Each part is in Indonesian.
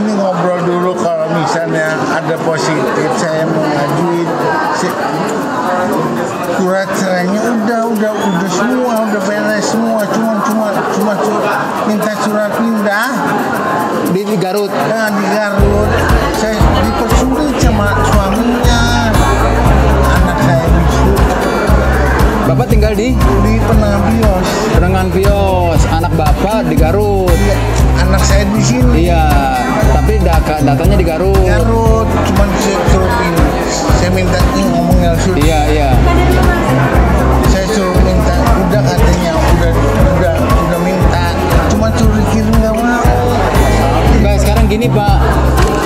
ini ngobrol dulu, kalau misalnya ada positif saya mau ngajuin surat cerainya udah semua, udah beres semua, cuma minta surat pindah Di Garut. nah, di Garut. Saya dipersulit sama suaminya, anak saya bisu Bapak tinggal di Penangan Bios, anak Bapak di Garut. anak saya di sini. Iya, tapi datanya di Garut. Cuman saya suruh ini, saya minta ini ngomongnya suruh. Iya. Saya suruh minta, udah katanya, udah minta, cuma suruh dikirim nggak mau. Guys, sekarang gini Pak,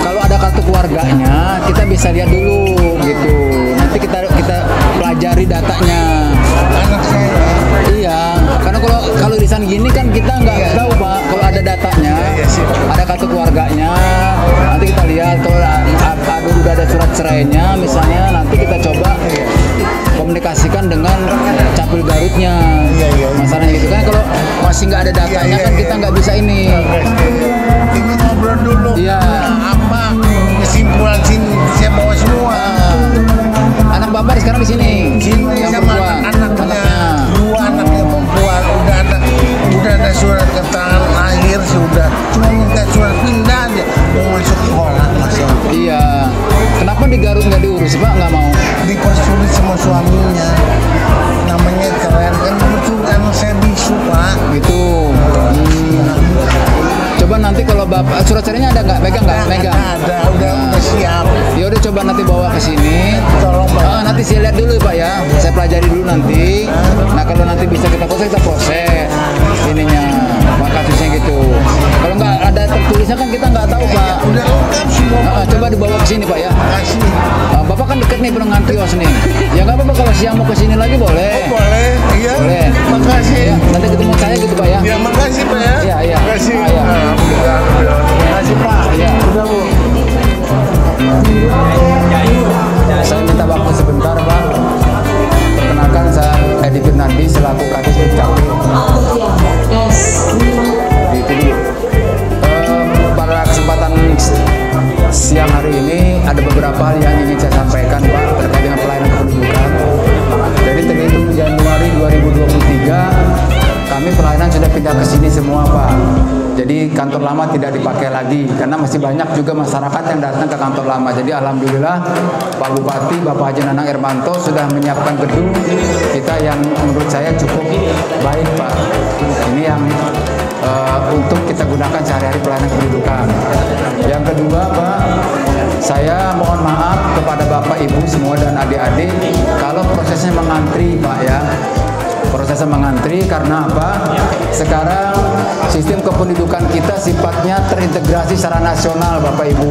kalau ada kartu keluarganya kita bisa lihat dulu gitu. Nanti kita pelajari datanya. Anak saya. Iya, karena kalau irisan gini kan kita nggak tahu Pak. Kalau ada datanya, ada kartu keluarganya, nanti kita lihat kalau udah ada surat cerainya, misalnya nanti kita coba komunikasikan dengan Capil Garutnya. Masalahnya gitu kan, kalau masih nggak ada datanya kan kita nggak bisa ini. Ini ngobrol dulu. Iya. Apa kesimpulan sini saya bawa semua. Anak Bapak sekarang di sini. Yang Sama perempuan. anaknya, dua anaknya perempuan, udah ada surat keterangan lahir sudah, cuma minta surat pindah aja mau masuk sekolah masih. Iya. Kenapa di Garut nggak diurus Pak? Nggak mau? Dipersulit sama suaminya, namanya keren kan, betul anak saya bisu Pak. Gitu. Coba nanti kalau Bapak surat cerainya ada nggak? Megang nggak? Megang. Ada, udah siap. Ya udah coba nanti bawa ke sini. Tolong Pak. Nanti saya lihat dulu Pak ya. Saya pelajari dulu nanti. Nah kalau nanti bisa kita proses ininya. Kasusnya gitu. Kalau nggak ada tertulisnya kan kita nggak tahu Pak. Udah lengkap semua. Coba dibawa ke sini Pak ya. Kasih. Bapak kan deket nih Penangan Bios nih. Ya nggak apa-apa kalau siang mau ke sini lagi boleh. Boleh, iya. Boleh. Makasih. Ya, nanti ketemu saya gitu Pak ya. Ya makasih Pak ya. Iya. Makasih. Iya. Makasih Pak. Iya. Udah Bu. Saya minta waktu sebentar Pak. Perkenalkan saya Edi Firnandi selaku Kadis Dukcapil. Itu dulu. Pada kesempatan siang hari ini ada beberapa hal yang ingin saya sampaikan Pak terkait dengan pelayanan kependudukan. Jadi terhitung Januari 2023 kami pelayanan sudah pindah ke sini semua Pak. Jadi kantor lama tidak dipakai lagi karena masih banyak juga masyarakat yang datang ke kantor lama. Jadi alhamdulillah Pak Bupati Bapak Haji Nanang Irmanto sudah menyiapkan gedung kita yang menurut saya cukup baik Pak. Ini yang untuk kita gunakan sehari-hari pelayanan kependudukan. Yang kedua Pak, saya mohon maaf kepada Bapak Ibu semua dan adik-adik kalau prosesnya mengantri Pak ya. Prosesnya mengantri karena apa? Sekarang sistem kependudukan kita sifatnya terintegrasi secara nasional Bapak Ibu.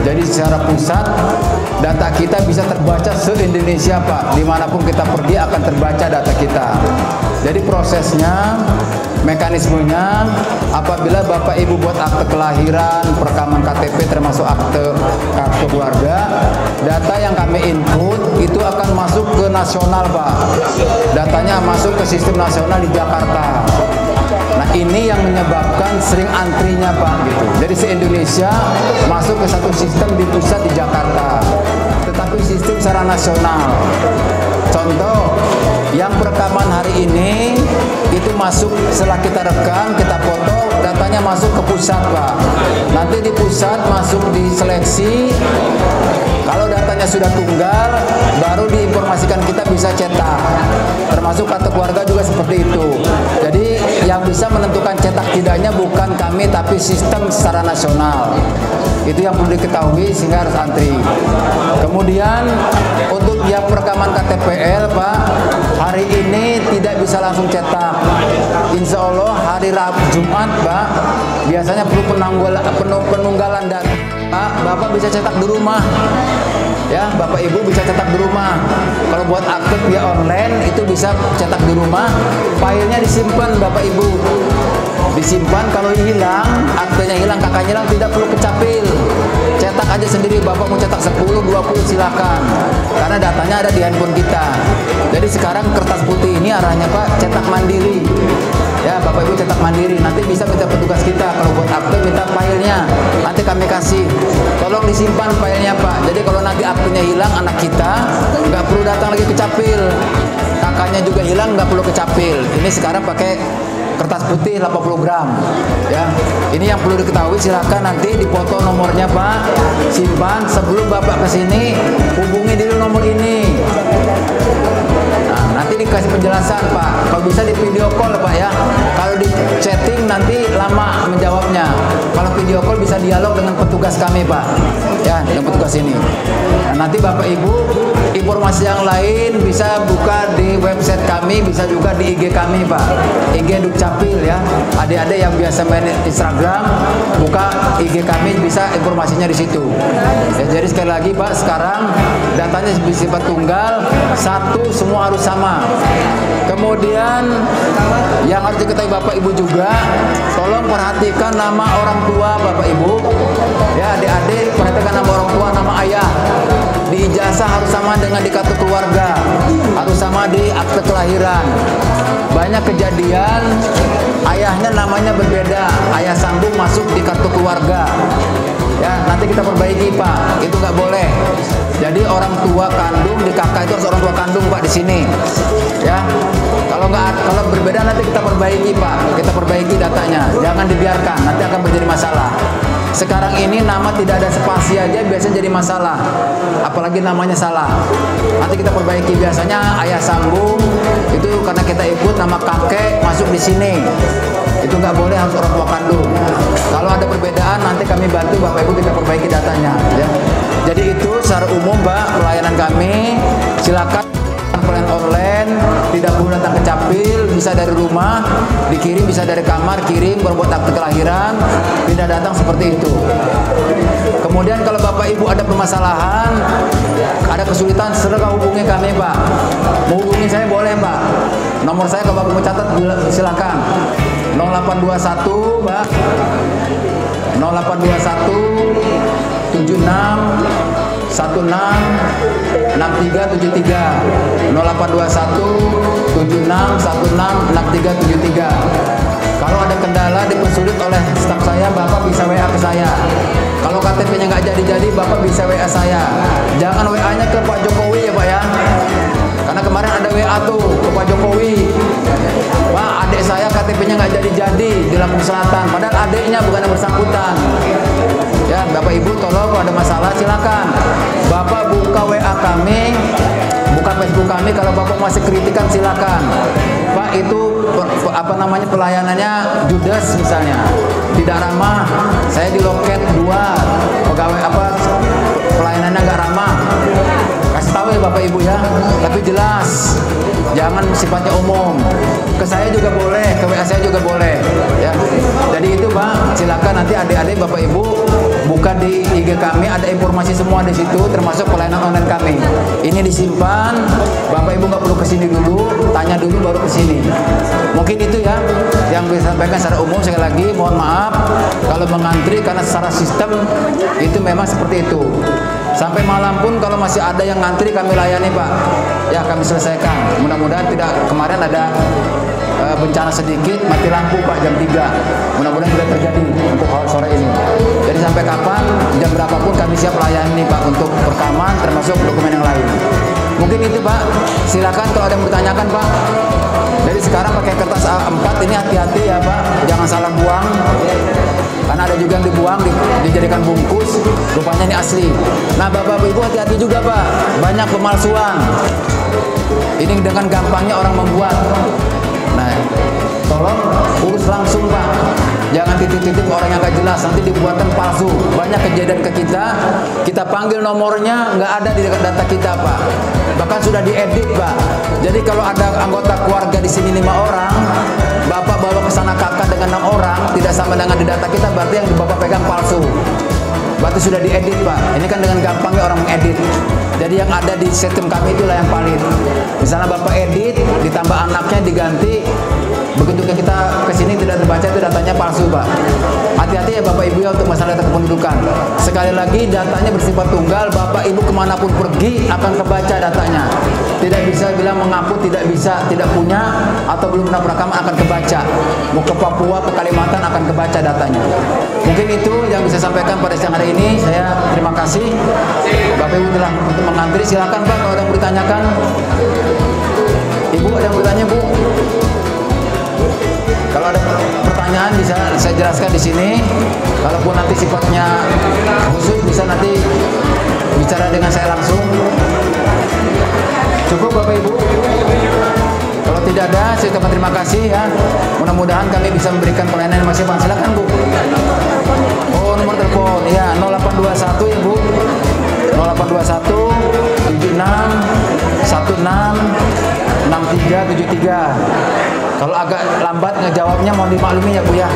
Jadi secara pusat data kita bisa terbaca se-Indonesia Pak. Dimanapun kita pergi akan terbaca data kita. Jadi prosesnya, mekanismenya apabila Bapak Ibu buat akte kelahiran, perekaman KTP termasuk akte kartu keluarga, data yang kami input itu akan masuk ke nasional Pak. Datanya masuk ke sistem nasional di Jakarta. Nah ini yang menyebabkan sering antrinya Pak gitu. Jadi se-Indonesia masuk ke satu sistem di pusat di Jakarta, tetapi sistem secara nasional. Contoh, yang perekaman hari ini itu masuk setelah kita rekam, kita foto, datanya masuk ke pusat Pak. Nanti di pusat masuk di seleksi. Kalau datanya sudah tunggal, baru diinformasikan kita bisa cetak. Termasuk kartu keluarga juga seperti itu. Jadi yang bisa menentukan cetak tidaknya bukan kami, tapi sistem secara nasional. Itu yang perlu diketahui sehingga harus antri. Kemudian untuk yang perekaman KTPL Pak, hari ini tidak bisa langsung cetak. Insya Allah hari Rabu Jumat Pak, biasanya perlu penunggalan data. Pak, Bapak bisa cetak di rumah. Ya, Bapak Ibu bisa cetak di rumah. Kalau buat akte via online itu bisa cetak di rumah. Filenya disimpan Bapak Ibu. Disimpan, kalau hilang, aktenya hilang, kakaknya hilang, tidak perlu ke Capil. Cetak aja sendiri, Bapak mau cetak 10, 20 silakan. Karena datanya ada di handphone kita. Jadi sekarang kertas putih ini arahnya Pak cetak mandiri. Ya, Bapak Ibu cetak mandiri. Nanti bisa minta petugas kita kalau buat akte minta filenya. Nanti kami kasih. Tolong disimpan filenya Pak. Jadi kalau nanti akunnya hilang, anak kita nggak perlu datang lagi ke Capil. Kakaknya juga hilang, nggak perlu ke Capil. Ini sekarang pakai kertas putih 80 gram ya. Ini yang perlu diketahui, silakan nanti dipoto nomornya Pak, simpan. Sebelum Bapak kesini hubungi dulu nomor ini. Nah, nanti dikasih penjelasan Pak, kalau bisa di video call Pak ya. Kalau di chatting nanti lama menjawabnya. Kalau video call bisa dialog dengan petugas kami Pak ya, dengan petugas ini. Nah, nanti Bapak Ibu informasi yang lain bisa buka di website kami, bisa juga di IG kami Pak, IG Dukcapil ya. Adik-adik yang biasa main Instagram, buka IG kami, bisa informasinya di situ ya. Jadi sekali lagi Pak, sekarang datanya bersifat tunggal, satu, semua harus sama. Kemudian yang harus diketahui Bapak Ibu juga, tolong perhatikan nama orang tua Bapak Ibu ya. Adik-adik perhatikan nama orang tua, nama ayah. Di ijazah harus sama dengan di kartu keluarga, harus sama di akte kelahiran. Banyak kejadian ayahnya namanya berbeda, ayah sambung masuk di kartu keluarga ya. Nanti kita perbaiki Pak, itu nggak boleh. Jadi orang tua kandung di kakak itu harus orang tua kandung Pak di sini ya. Kalau berbeda nanti kita perbaiki Pak, kita perbaiki datanya, jangan dibiarkan, nanti akan menjadi masalah. Sekarang ini nama tidak ada spasi aja biasanya jadi masalah, apalagi namanya salah. Nanti kita perbaiki. Biasanya ayah sambung itu karena kita ikut nama kakek masuk di sini, itu nggak boleh, harus orang tua kandung. Kalau ada perbedaan nanti kami bantu Bapak Ibu, kita perbaiki datanya ya. Jadi itu secara umum Mbak pelayanan kami. Silakan pelayanan online, tidak perlu datang ke Capil, bisa dari rumah dikirim, bisa dari kamar kirim, berbuat akte kelahiran, tidak datang seperti itu. Kemudian kalau Bapak Ibu ada permasalahan, ada kesulitan, segera hubungi kami Pak. Mau hubungi saya boleh Pak. Nomor saya kalau Bapak mau catat silakan. 0821 Mbak, 0821 76 16 6373, 0821 76 16 6373. Kalau ada kendala dipersulit oleh staf saya, Bapak bisa WA ke saya. Kalau KTP-nya nggak jadi-jadi, Bapak bisa WA saya. Jangan WA-nya ke Pak Jokowi ya Pak ya. Karena kemarin ada WA tuh ke Pak Jokowi, Pak adik saya KTP-nya nggak jadi-jadi di Lampung Selatan, padahal adiknya bukan yang bersangkutan. Ya Bapak Ibu tolong kalau ada masalah silakan Bapak buka WA kami, buka Facebook kami. Kalau Bapak masih kritikan silakan Pak, itu apa namanya pelayanannya judes misalnya, tidak ramah. Saya di loket 2 pegawai apa pelayanannya nggak ramah, kasih tahu ya Bapak Ibu ya, tapi jelas, jangan sifatnya umum. Ke saya juga boleh, ke WA saya juga boleh ya. Jadi itu Pak, silakan nanti adik-adik Bapak Ibu buka di IG kami, ada informasi semua di situ, termasuk pelayanan online kami. Ini disimpan, Bapak Ibu nggak perlu kesini dulu, tanya dulu baru kesini. Mungkin itu ya yang bisa sampaikan secara umum. Sekali lagi mohon maaf kalau mengantri, karena secara sistem itu memang seperti itu. Sampai malam pun kalau masih ada yang ngantri kami layani Pak. Ya kami selesaikan. Mudah-mudahan tidak, kemarin ada bencana sedikit mati lampu Pak jam 3. Mudah-mudahan tidak terjadi untuk sore ini. Jadi sampai kapan, jam berapapun kami siap layani Pak untuk rekaman termasuk dokumen yang lain. Mungkin itu Pak. Silakan kalau ada yang bertanyakan Pak. Jadi sekarang pakai kertas A4 ini hati-hati ya Pak, jangan salah buang. Karena ada juga yang dibuang, dijadikan bungkus, rupanya ini asli. Nah Bapak Ibu hati-hati juga Pak, banyak pemalsuan. Ini dengan gampangnya orang membuat. Nah tolong urus langsung Pak, jangan titip-titip orang yang gak jelas, nanti dibuatkan palsu. Banyak kejadian ke kita panggil nomornya nggak ada di data kita Pak, bahkan sudah diedit Pak. Jadi kalau ada anggota keluarga di sini 5 orang, Bapak bawa ke sana kakak dengan 6 orang, tidak sama dengan di data kita, berarti yang Bapak pegang palsu. Berarti sudah diedit Pak. Ini kan dengan gampangnya orang mengedit. Jadi yang ada di sistem kami itulah yang valid. Misalnya Bapak edit, ditambah anaknya diganti, begitu kita kesini tidak terbaca, itu datanya palsu Pak. Hati-hati ya Bapak Ibu dia untuk masalah data kependudukan. Sekali lagi datanya bersifat tunggal, Bapak Ibu kemanapun pergi akan kebaca datanya. Tidak bisa bilang mengaku tidak bisa, tidak punya atau belum pernah berakaman akan kebaca. Mau ke Papua, ke Kalimantan akan kebaca datanya. Mungkin itu yang bisa saya sampaikan pada siang hari ini. Saya terima kasih Bapak Ibu telah untuk mengantri. Silakan Pak kalau ada yang ditanyakan. Ibu ada yang bertanya Bu? Kalau ada pertanyaan bisa saya jelaskan di sini. Kalaupun nanti sifatnya khusus bisa nanti bicara dengan saya langsung. Cukup Bapak Ibu? Kalau tidak ada, saya ucapkan terima kasih ya. Mudah-mudahan kami bisa memberikan pelayanan yang maksimal. Silakan Bu. Oh, nomor telepon ya 0821 ya Bu. 0821 76 16 6373. Kalau agak lambat ngejawabnya mohon dimaklumi ya Bu ya.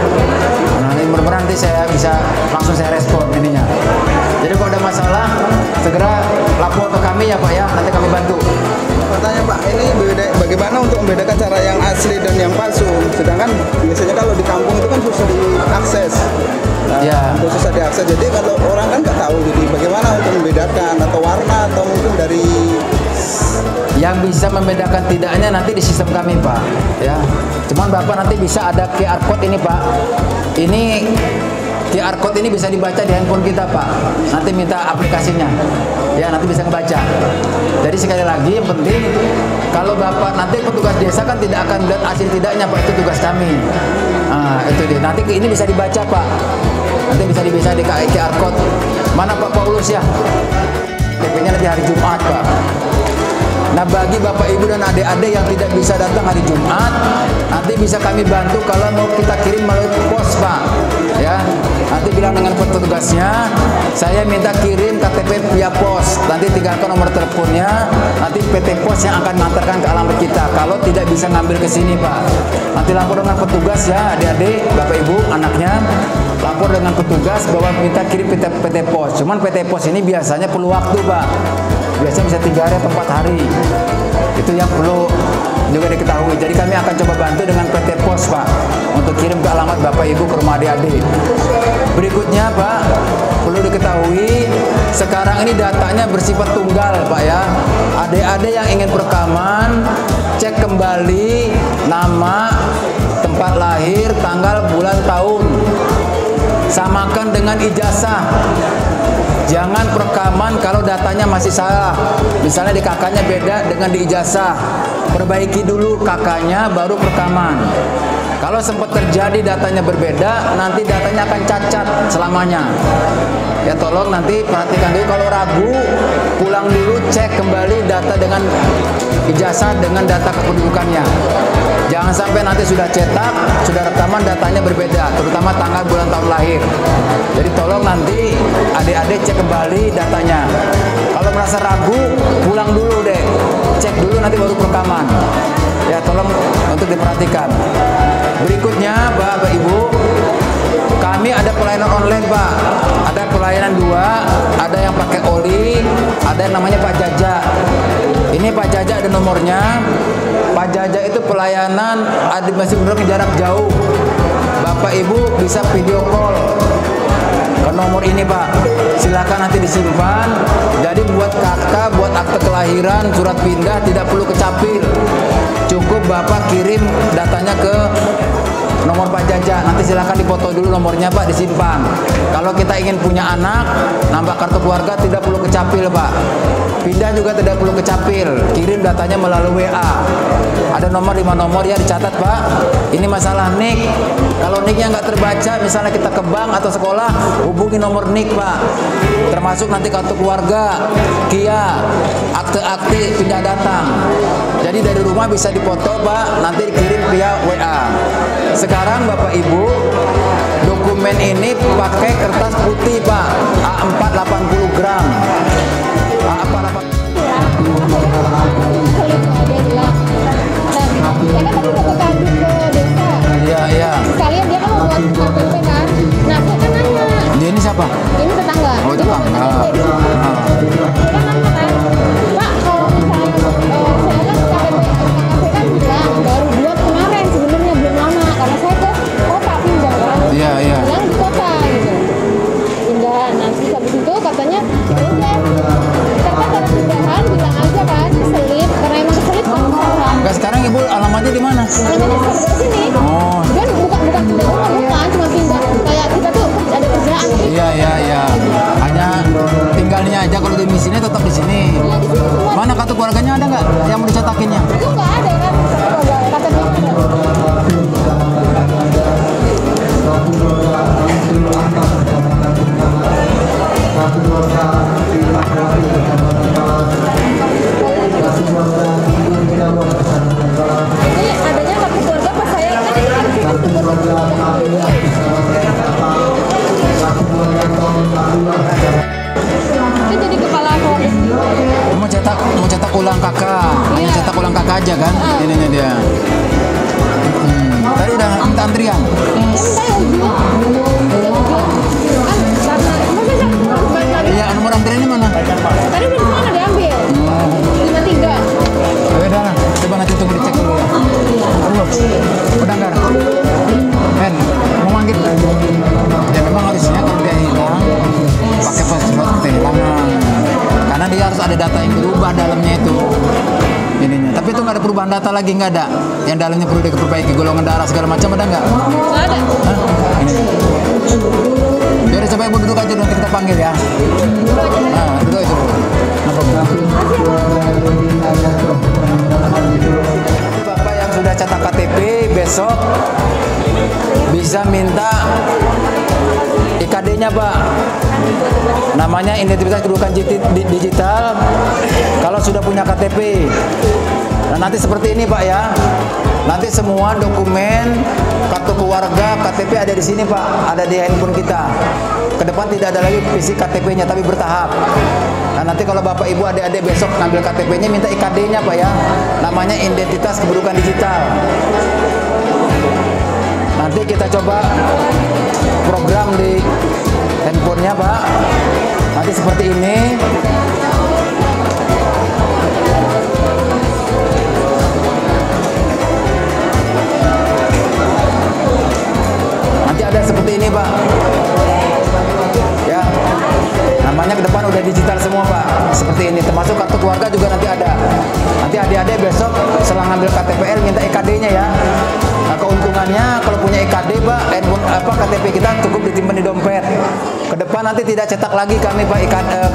Nah, ini mudah-mudahan nanti saya bisa langsung saya respon ininya. Jadi kalau ada masalah segera lapor ke kami ya Pak ya, nanti kami bantu. Pertanyaan Pak, ini bagaimana untuk membedakan cara yang asli dan yang palsu? Sedangkan biasanya kalau di kampung itu kan susah diakses. Nah, ya. Susah diakses. Jadi kalau orang kan nggak tahu, jadi bagaimana untuk membedakan atau warna atau mungkin dari yang bisa membedakan tidaknya nanti di sistem kami Pak ya. Cuman Bapak nanti bisa ada QR code ini Pak. Ini QR code ini bisa dibaca di handphone kita Pak. Nanti minta aplikasinya. Ya nanti bisa membaca. Jadi sekali lagi yang penting kalau Bapak nanti petugas desa kan tidak akan lihat hasil tidaknya Pak, itu tugas kami. Nah, itu dia. Nanti ini bisa dibaca Pak. Nanti bisa dibaca di QR code. Mana Pak Paulus ya? TP-nya nanti hari Jumat Pak. Nah bagi Bapak Ibu dan adik-adik yang tidak bisa datang hari Jumat, nanti bisa kami bantu kalau mau kita kirim melalui pos Pak ya. Nanti bilang dengan petugasnya, saya minta kirim KTP via pos, nanti tinggalkan nomor teleponnya, nanti PT Pos yang akan mengantarkan ke alamat kita. Kalau tidak bisa ngambil ke sini Pak, nanti lapor dengan petugas ya adik-adik, Bapak Ibu, anaknya lapor dengan petugas bahwa minta kirim PT Pos. Cuman PT Pos ini biasanya perlu waktu Pak, biasanya bisa 3 hari atau 4 hari. Itu yang perlu juga diketahui. Jadi kami akan coba bantu dengan PT Pos Pak untuk kirim ke alamat Bapak Ibu ke rumah adik-adik. Berikutnya Pak, perlu diketahui sekarang ini datanya bersifat tunggal Pak ya. Adik-adik yang ingin perekaman, cek kembali nama, tempat lahir, tanggal, bulan, tahun. Samakan dengan ijazah. Jangan perekaman kalau datanya masih salah. Misalnya di kakaknya beda dengan di ijazah. Perbaiki dulu kakaknya baru perekaman. Kalau sempat terjadi datanya berbeda, nanti datanya akan cacat selamanya. Ya tolong nanti perhatikan dulu, kalau ragu pulang dulu cek kembali data dengan ijazah dengan data kependudukannya. Jangan sampai nanti sudah cetak, sudah rekaman datanya berbeda, terutama tanggal, bulan, tahun lahir. Jadi tolong nanti adik-adik cek kembali datanya. Kalau merasa ragu, pulang dulu deh, cek dulu nanti baru perekaman. Ya tolong untuk diperhatikan. Berikutnya Bapak Ibu, kami ada pelayanan online Pak. Ada pelayanan 2, ada yang pakai oli, ada yang namanya Pak Jaja. Ini Pak Jaja ada nomornya. Pak Jaja itu pelayanan masih mendorong jarak jauh. Bapak Ibu bisa video call ke nomor ini Pak. Silakan nanti disimpan. Jadi buat kakak, buat akte kelahiran, surat pindah tidak perlu kecapil. Cukup Bapak kirim datanya ke nomor Pak Jaja. Nanti silakan dipoto dulu nomornya Pak, disimpan. Kalau kita ingin punya anak, nambah kartu keluarga tidak perlu kecapil Pak. Pindah juga tidak perlu kecapil. Kirim datanya melalui WA. Ada nomor 5 nomor ya, dicatat Pak. Ini masalah NIK. Kalau NIK-nya nggak terbaca, misalnya kita ke bank atau sekolah, hubungi nomor NIK Pak. Termasuk nanti kartu keluarga, KIA, akte-akte pindah datang. Jadi dari rumah bisa dipoto Pak, nanti dikirim via WA. Sekarang Bapak Ibu, dokumen ini pakai kertas putih Pak, A4 80 gram. A4 80. Iya, iya. Sekalian dia kan mau buat KTP kan. Nah, saya kan nanya. Dia ini siapa? Ini tetangga. Oh, tetangga. Dia nanya kan, Pak, kalau misalnya saya kan KTP kan bilang baru buat kemarin, sebenarnya belum lama karena saya ke kota pinjam kan. Iya, iya. Bilang di kota gitu. aja kan ininya dia. Tadi udah minta antrian. Iya, nomor antriannya mana? Tadi udah di sana diambil. 53. Udah lah, coba nanti tunggu dicek dulu ya. Udah enggak? Men, mau manggil? Ya memang harusnya kalau dia hilang pakai password kehilangan. Karena dia harus ada data yang berubah dalamnya itu. Ininya. Tapi itu nggak ada perubahan data lagi, nggak ada. Yang dalamnya perlu diperbaiki, golongan darah segala macam ada nggak? Nggak ada. Hah? Ini. Jadi coba ibu duduk aja nanti kita panggil ya. Nah, duduk itu. Bapak yang sudah cetak KTP besok bisa minta IKD-nya Pak. Namanya identitas kedudukan digital. Kalau sudah punya KTP. Nah, nanti seperti ini Pak ya. Nanti semua dokumen, kartu keluarga, KTP ada di sini Pak, ada di handphone kita. Ke depan tidak ada lagi fisik KTP-nya, tapi bertahap. Nah, nanti kalau Bapak Ibu adik-adik besok ngambil KTP-nya, minta IKD-nya Pak ya. Namanya identitas kependudukan digital. Nanti kita coba program di handphonenya Pak. Nanti seperti ini. Nanti ada seperti ini Pak. Ya. Namanya ke depan udah digital semua Pak. Seperti ini, termasuk kartu keluarga juga nanti ada. Nanti adik-adik besok setelah ngambil KTPL minta IKD-nya ya. Nah, keuntungannya kalau punya IKD Pak, KTP kita cukup disimpan di dompet. Ke depan nanti tidak cetak lagi kami Pak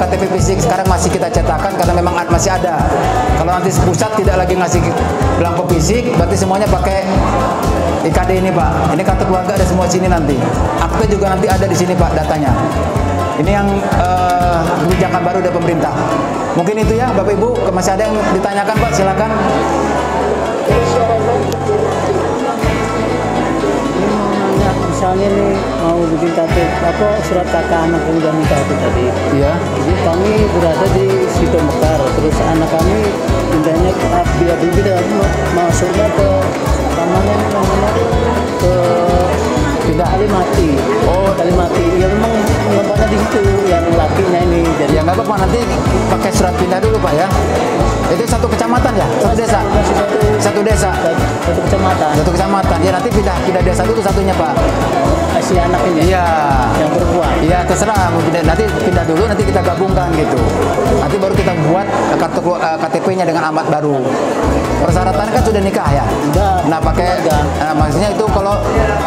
KTP fisik. Sekarang masih kita cetakkan karena memang masih ada. Kalau nanti pusat tidak lagi ngasih belangko fisik, berarti semuanya pakai IKD ini Pak. Ini kartu keluarga ada semua sini nanti. Akte juga nanti ada di sini Pak datanya. Ini yang kebijakan baru dari pemerintah. Mungkin itu ya Bapak Ibu. Masih ada yang ditanyakan Pak? Silakan. Misalnya nih mau bikin KTP surat kakak anak yang udah nikah itu tadi. Iya. Jadi kami berada di situ Mekar, terus anak kami pindahnya bila berbeda masuknya ke kamarnya ke pindah Kalimati. Oh, Kalimati. Ya memang tempatnya di situ yang lakinya ini. Jadi ya nggak apa-apa, nanti pakai surat pindah dulu Pak ya. Itu satu kecamatan ya? Satu desa? Satu desa? satu kecamatan. Satu kecamatan. Ya nanti pindah desa dulu satunya Pak. Si anak ini. Iya. Yang perempuan. Iya terserah. Nanti pindah dulu, nanti kita gabungkan gitu. Nanti baru kita buat kartu KTP-nya dengan alamat baru. Persyaratannya kan sudah nikah ya? Sudah. Nah pakai, maksudnya itu kalau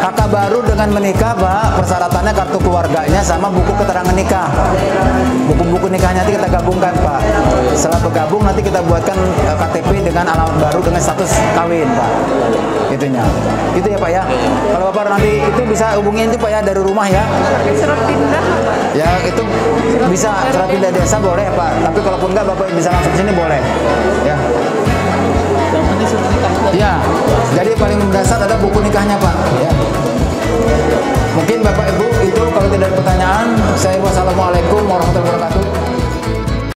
kakak baru dengan menikah Pak, persyaratannya kartu keluarganya sama buku keterangan nikah. Buku-buku nikahnya nanti kita gabungkan Pak. Setelah bergabung nanti kita buatkan KTP dengan alamat baru dengan status kawin Pak. Itunya. Gitu ya Pak ya. Kalau Bapak nanti itu bisa hubungin itu Pak ya dari rumah ya. Surat pindah. Ya itu bisa surat pindah desa boleh Pak. Tapi kalaupun enggak Bapak bisa langsung ke sini boleh. Ya. Yang ini sudah nikah. Iya. Jadi paling mendasar ada buku nikahnya Pak.